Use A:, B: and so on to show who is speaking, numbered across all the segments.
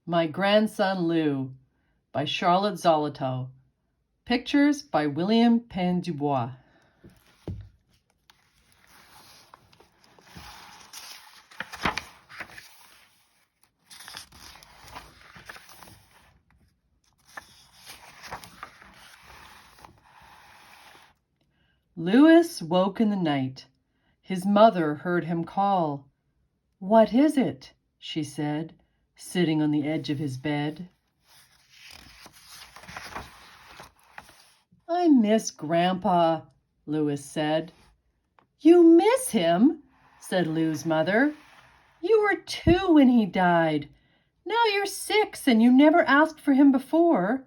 A: My Grandson Lou by Charlotte Zolotow. Pictures by William Pen Dubois. Louis woke in the night. His mother heard him call. "What is it?" she said, sitting on the edge of his bed. "I miss Grandpa," Louis said. "You miss him?" said Lou's mother. "You were 2 when he died. Now you're 6 and you never asked for him before."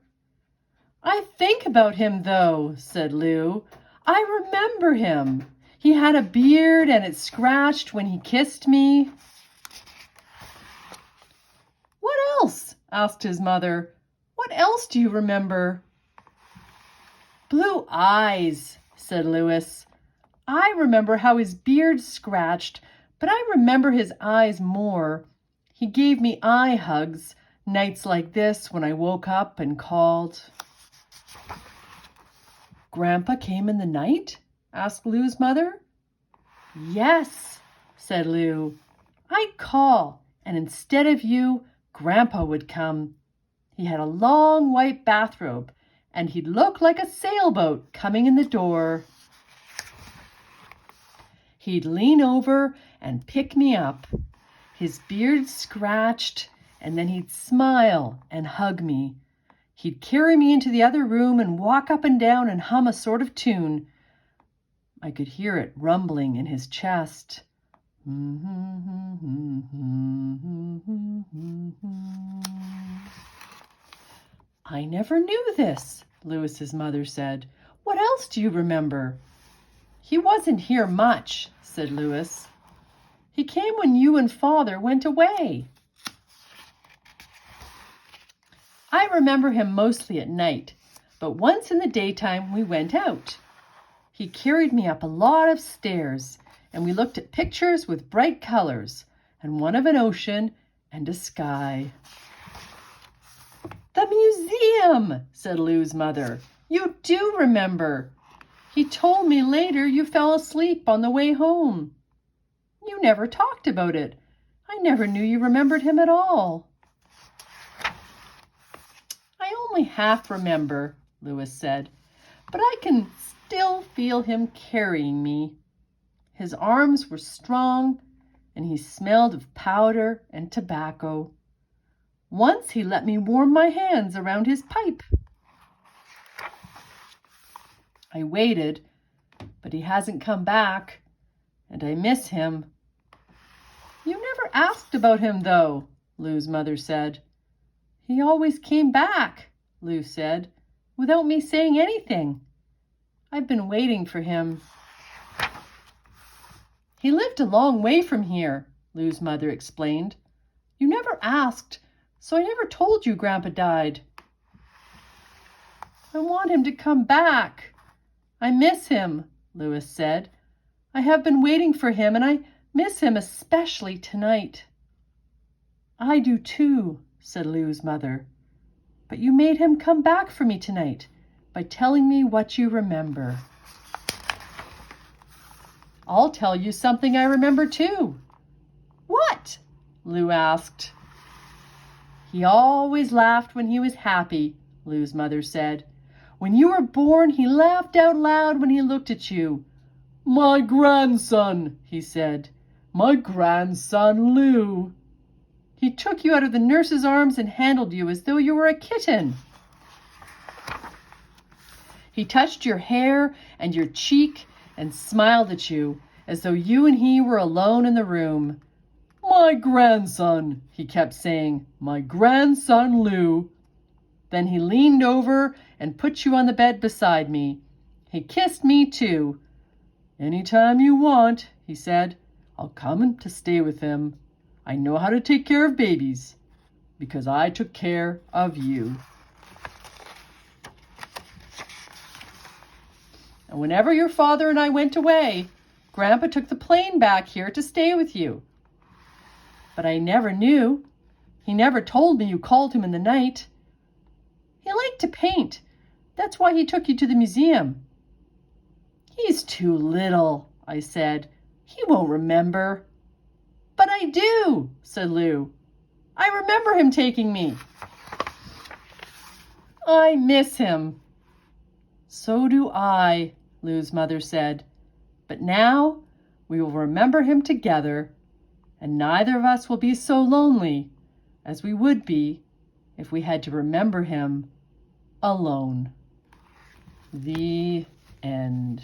A: "I think about him though," said Lou. "I remember him. He had a beard and it scratched when he kissed me." "What else?" asked his mother. "What else do you remember?" "Blue eyes," said Louis. "I remember how his beard scratched, but I remember his eyes more. He gave me eye hugs nights like this when I woke up and called." "Grandpa came in the night?" asked Lou's mother. "Yes," said Lou. "I'd call, and instead of you, Grandpa would come. He had a long white bathrobe, and he'd look like a sailboat coming in the door. He'd lean over and pick me up. His beard scratched, and then he'd smile and hug me. He'd carry me into the other room and walk up and down and hum a sort of tune. I could hear it rumbling in his chest. "I never knew this," Louis's mother said. "What else do you remember?" "He wasn't here much," said Louis. "He came when you and Father went away." "I remember him mostly at night, but once in the daytime we went out. He carried me up a lot of stairs, and we looked at pictures with bright colors, and one of an ocean and a sky." "The museum," said Lou's mother. "You do remember. He told me later you fell asleep on the way home. You never talked about it. I never knew you remembered him at all." "I only half remember," Louis said, "but I can still feel him carrying me. His arms were strong, and he smelled of powder and tobacco. Once he let me warm my hands around his pipe. I waited, but he hasn't come back, and I miss him." "You never asked about him, though," Lou's mother said. "He always came back," Lou said, "without me saying anything. I've been waiting for him." "He lived a long way from here," Lou's mother explained. "You never asked, so I never told you Grandpa died." "I want him to come back. I miss him," Louis said. "I have been waiting for him, and I miss him especially tonight." "I do too," said Lou's mother. "But you made him come back for me tonight by telling me what you remember." "I'll tell you something I remember too." "What?" Lou asked. "He always laughed when he was happy," Lou's mother said. "When you were born, he laughed out loud when he looked at you. 'My grandson,' he said. 'My grandson Lou.' He took you out of the nurse's arms and handled you as though you were a kitten. He touched your hair and your cheek and smiled at you as though you and he were alone in the room. 'My grandson,' he kept saying, 'my grandson Lou.' Then he leaned over and put you on the bed beside me. He kissed me too. 'Anytime you want,' he said, 'I'll come to stay with them. I know how to take care of babies, because I took care of you.' And whenever your father and I went away, Grandpa took the plane back here to stay with you. But I never knew. He never told me you called him in the night. He liked to paint. That's why he took you to the museum. He's too little, I said. He won't remember. But I do, said Lou. I remember him taking me. I miss him. So do I, Lou's mother said. But now we will remember him together, and neither of us will be so lonely as we would be if we had to remember him alone. The end.